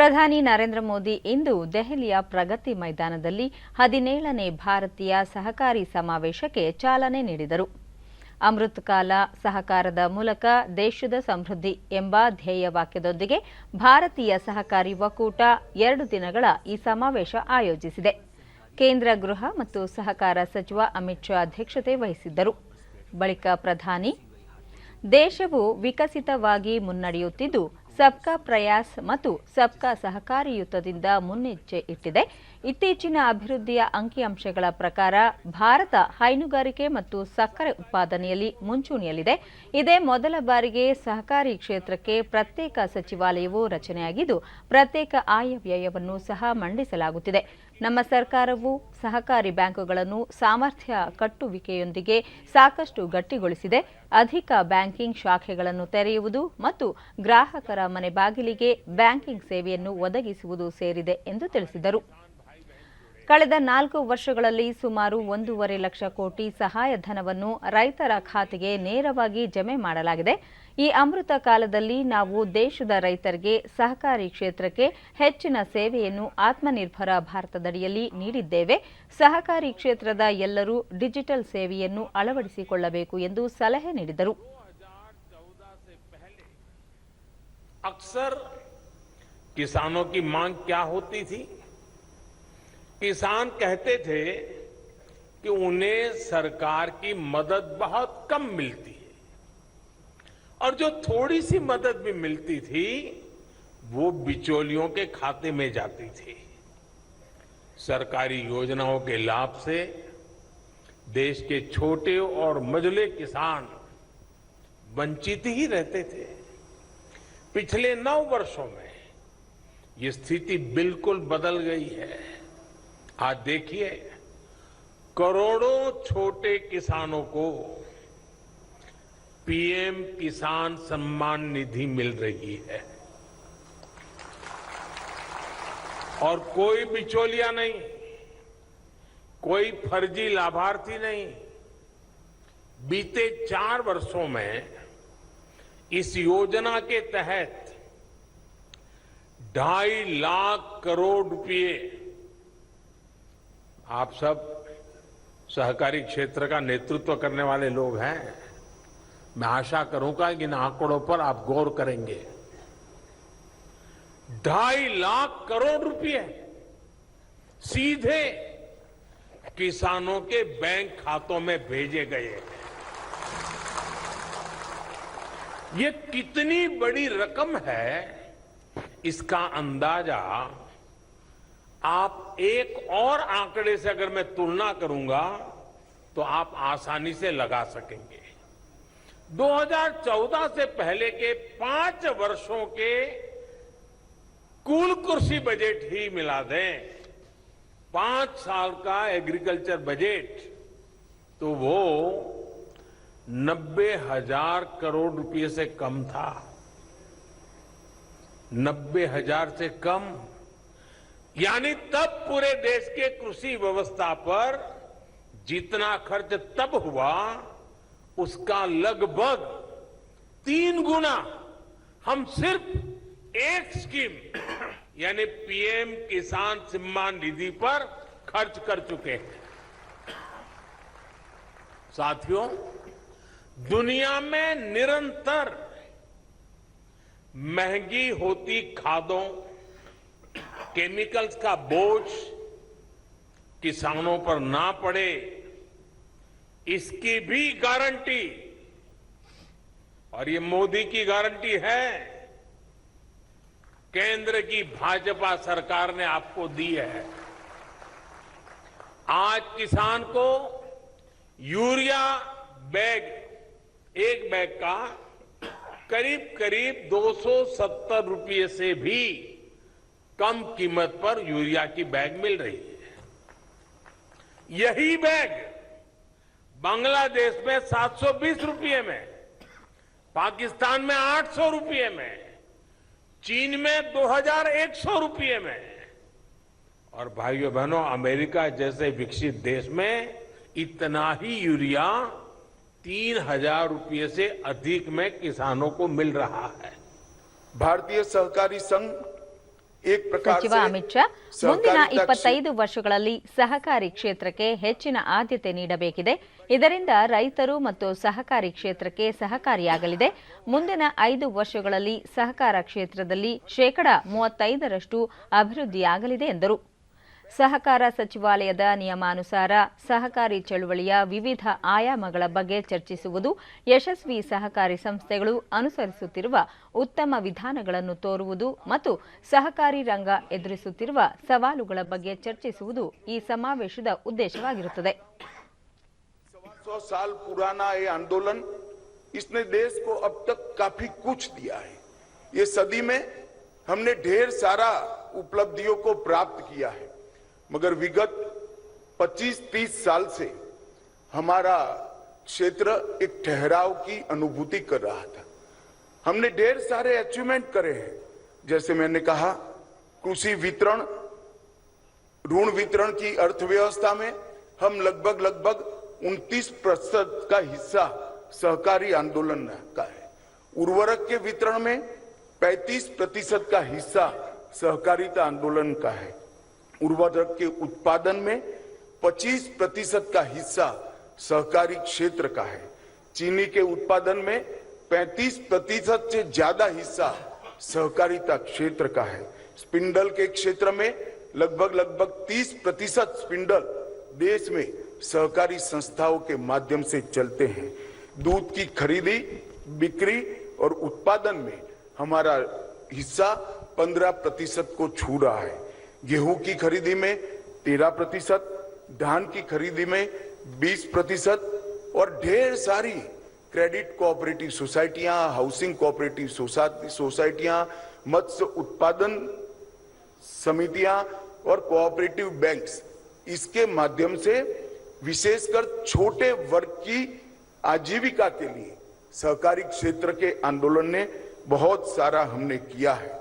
ಪ್ರಧಾನಿ ನರೇಂದ್ರ ಮೋದಿ ಇಂದು ದೆಹಲಿಯ ಪ್ರಗತಿ ಮೈದಾನದಲ್ಲಿ 17ನೇ ಭಾರತೀಯ ಸಹಕಾರಿ ಸಮಾವೇಶಕ್ಕೆ ಚಾಲನೆ ನೀಡಿದರು. ಅಮೃತ್ ಕಾಲ ಸಹಕಾರದ ಮೂಲಕ ದೇಶದ ಸಮೃದ್ಧಿ ಎಂಬ ಧ್ಯೇಯವಾಕ್ಯದೊಂದಿಗೆ ಭಾರತೀಯ ಸಹಕಾರಿ ಒಕ್ಕೂಟ 2 ದಿನಗಳ ಈ ಸಮಾವೇಶ ಆಯೋಜಿಸಿದೆ. ಕೇಂದ್ರ ಗೃಹ ಮತ್ತು ಸಹಕಾರ ಸಚಿವ ಅಮಿತ್ ಶಾ ಅಧ್ಯಕ್ಷತೆ ವಹಿಸಿದ್ದರು. ಬಳಿಕ ಪ್ರಧಾನಿ ದೇಶವು ವಿಕಸಿತವಾಗಿ ಮುನ್ನಡೆಯುತ್ತಿದ್ದು ಸಬ್ಕಾ ಪ್ರಯಾಸ್ ಮತ್ತು ಸಬ್ಕಾ ಸಹಕಾರಿಯುತದಿಂದ ಮುನ್ನೆಜ್ಜೆ ಇಟ್ಟಿದೆ. ಇತ್ತೀಚಿನ ಅಭಿವೃದ್ಧಿಯ ಅಂಕಿಅಂಶಗಳ ಪ್ರಕಾರ ಭಾರತ ಹೈನುಗಾರಿಕೆ ಮತ್ತು ಸಕ್ಕರೆ ಉತ್ಪಾದನೆಯಲ್ಲಿ ಮುಂಚೂಣಿಯಲ್ಲಿದೆ. ಇದೇ ಮೊದಲ ಬಾರಿಗೆ ಸಹಕಾರಿ ಕ್ಷೇತ್ರಕ್ಕೆ ಪ್ರತ್ಯೇಕ ಸಚಿವಾಲಯವು ರಚನೆಯಾಗಿದ್ದು ಪ್ರತ್ಯೇಕ ಆಯವ್ಯಯವನ್ನು ಸಹ ಮಂಡಿಸಲಾಗುತ್ತಿದೆ. ನಮ್ಮ ಸರ್ಕಾರವು ಸಹಕಾರಿ ಬ್ಯಾಂಕುಗಳನ್ನು ಸಾಮರ್ಥ್ಯ ಕಟ್ಟುವಿಕೆಯೊಂದಿಗೆ ಸಾಕಷ್ಟು ಗಟ್ಟಿಗೊಳಿಸಿದೆ. ಅಧಿಕ ಬ್ಯಾಂಕಿಂಗ್ ಶಾಖೆಗಳನ್ನು ತೆರೆಯುವುದು ಮತ್ತು ಗ್ರಾಹಕರ ಮನೆ ಬಾಗಿಲಿಗೆ ಬ್ಯಾಂಕಿಂಗ್ ಸೇವೆಯನ್ನು ಒದಗಿಸುವುದು ಸೇರಿದೆ ಎಂದು ತಿಳಿಸಿದರು. ಕಳೆದ 4 ವರ್ಷಗಳಲ್ಲಿ ಸುಮಾರು 1.5 ಲಕ್ಷ ಕೋಟಿ ಸಹಾಯಧನವನ್ನು ರೈತರ ಖಾತೆಗೆ ನೇರವಾಗಿ ಜಮೆ ಮಾಡಲಾಗಿದೆ. ಈ ಅಮೃತ ಕಾಲದಲ್ಲಿ ನಾವು ದೇಶದ ರೈತರಿಗೆ ಸಹಕಾರಿ ಕ್ಷೇತ್ರಕ್ಕೆ ಹೆಚ್ಚಿನ ಸೇವೆಯನ್ನು ಆತ್ಮನಿರ್ಭರ ಭಾರತದಡಿಯಲ್ಲಿ ನೀಡಿದ್ದೇವೆ. ಸಹಕಾರಿ ಕ್ಷೇತ್ರದ ಎಲ್ಲರೂ ಡಿಜಿಟಲ್ ಸೇವೆಯನ್ನು ಅಳವಡಿಸಿಕೊಳ್ಳಬೇಕು ಎಂದು ಸಲಹೆ ನೀಡಿದರು. अक्सर किसानों की मांग क्या होती थी? किसान कहते थे कि उन्हें सरकार की मदद बहुत कम मिलती है और जो थोड़ी सी मदद भी मिलती थी वो बिचौलियों के खाते में जाती थी. सरकारी योजनाओं के लाभ से देश के छोटे और मझले किसान वंचित ही रहते थे. पिछले 9 वर्षों में ये स्थिति बिल्कुल बदल गई है. आज देखिए, करोड़ों छोटे किसानों को पीएम किसान सम्मान निधि मिल रही है और कोई बिचौलिया नहीं, कोई फर्जी लाभार्थी नहीं. बीते 4 वर्षों में इस योजना के तहत 2.5 लाख करोड़ रुपए, आप सब सहकारी क्षेत्र का नेतृत्व करने वाले लोग हैं, मैं आशा करूंगा कि इन आंकड़ों पर आप गौर करेंगे. 2.5 लाख करोड़ रुपए सीधे किसानों के बैंक खातों में भेजे गए हैं. ये कितनी बड़ी रकम है, इसका अंदाजा आप एक और आंकड़े से अगर मैं तुलना करूंगा तो आप आसानी से लगा सकेंगे. 2014 से पहले के 5 वर्षों के कुल कृषि बजट ही मिला दें, 5 साल का एग्रीकल्चर बजट, तो वो 90,000 करोड़ रुपए से कम था. 90,000 से कम, यानी तब पूरे देश के कृषि व्यवस्था पर जितना खर्च तब हुआ उसका लगभग 3 गुना हम सिर्फ एक स्कीम यानी पीएम किसान सम्मान निधि पर खर्च कर चुके हैं. साथियों, दुनिया में निरंतर महंगी होती खादों, केमिकल्स का बोझ किसानों पर ना पड़े, इसकी भी गारंटी, और ये मोदी की गारंटी है, केंद्र की भाजपा सरकार ने आपको दी है. आज किसान को यूरिया बैग, एक बैग का करीब 270 रुपये से भी कम कीमत पर यूरिया की बैग मिल रही है. यही बैग बांग्लादेश में 720 रुपये में, पाकिस्तान में 800 रुपये में, चीन में 2100 रुपये में, और भाइयों बहनों, अमेरिका जैसे विकसित देश में इतना ही यूरिया 3,000 रुपये से अधिक में किसानों को मिल रहा है. भारतीय सहकारी संघ एक प्रकार ಸಚಿವ से ಅಮಿತ್ ಶಾ ಮುಂದಿನ सहकारिता 25 ವರ್ಷಗಳಲ್ಲಿ ಸಹಕಾರಿ ಕ್ಷೇತ್ರಕ್ಕೆ ಹೆಚ್ಚಿನ ಆದ್ಯತೆ ನೀಡಬೇಕಿದೆ. ಇದರಿಂದ ರೈತರು ಮತ್ತು ಸಹಕಾರಿ ಕ್ಷೇತ್ರಕ್ಕೆ ಸಹಕಾರಿಯಾಗಲಿದೆ. ಮುಂದಿನ 5 ವರ್ಷಗಳಲ್ಲಿ ಸಹಕಾರ ಕ್ಷೇತ್ರದಲ್ಲಿ 35% ಅಭಿವೃದ್ಧಿಯಾಗಲಿದೆ ಎಂದರು. ಸಹಕಾರ ಸಚಿವಾಲಯದ ನಿಯಮಾನುಸಾರ ಸಹಕಾರಿ ಚಳುವಳಿಯ ವಿವಿಧ ಆಯಾಮಗಳ ಬಗ್ಗೆ ಚರ್ಚಿಸುವುದು, ಯಶಸ್ವಿ ಸಹಕಾರಿ ಸಂಸ್ಥೆಗಳು ಅನುಸರಿಸುತ್ತಿರುವ ಉತ್ತಮ ವಿಧಾನಗಳನ್ನು ತೋರುವುದು ಮತ್ತು ಸಹಕಾರಿ ರಂಗ ಎದುರಿಸುತ್ತಿರುವ ಸವಾಲುಗಳ ಬಗ್ಗೆ ಚರ್ಚಿಸುವುದು ಈ ಸಮಾವೇಶದ ಉದ್ದೇಶವಾಗಿರುತ್ತದೆ. 100 साल पुराना ये आंदोलन इसने देश को अब तक काफी कुछ दिया है. ये सदी में हमने ढेर सारा उपलब्धियों को प्राप्त किया है, मगर विगत 25-30 साल से हमारा क्षेत्र एक ठहराव की अनुभूति कर रहा था. हमने ढेर सारे अचीवमेंट करे हैं, जैसे मैंने कहा कृषि वितरण, ऋण वितरण की अर्थव्यवस्था में हम लगभग 29% का हिस्सा सहकारी आंदोलन का है. उर्वरक के वितरण में 35% का हिस्सा सहकारिता आंदोलन का है. उर्वरक के उत्पादन में 25% का हिस्सा सहकारी क्षेत्र का है. चीनी के उत्पादन में 35% से ज्यादा हिस्सा सहकारिता क्षेत्र का है. स्पिंडल के क्षेत्र में लगभग 30% स्पिंडल देश में सहकारी संस्थाओं के माध्यम से चलते हैं. दूध की खरीदी, बिक्री और उत्पादन में हमारा हिस्सा 15% को छू रहा है. गेहूं की खरीदी में 13%, धान की खरीदी में 20% और ढेर सारी क्रेडिट कोऑपरेटिव सोसाइटियां, हाउसिंग कोऑपरेटिव सोसाइटियां, मत्स्य उत्पादन समितियां और कोऑपरेटिव बैंक्स, इसके माध्यम से विशेषकर छोटे वर्ग की आजीविका के लिए सहकारी क्षेत्र के आंदोलन ने बहुत सारा हमने किया है.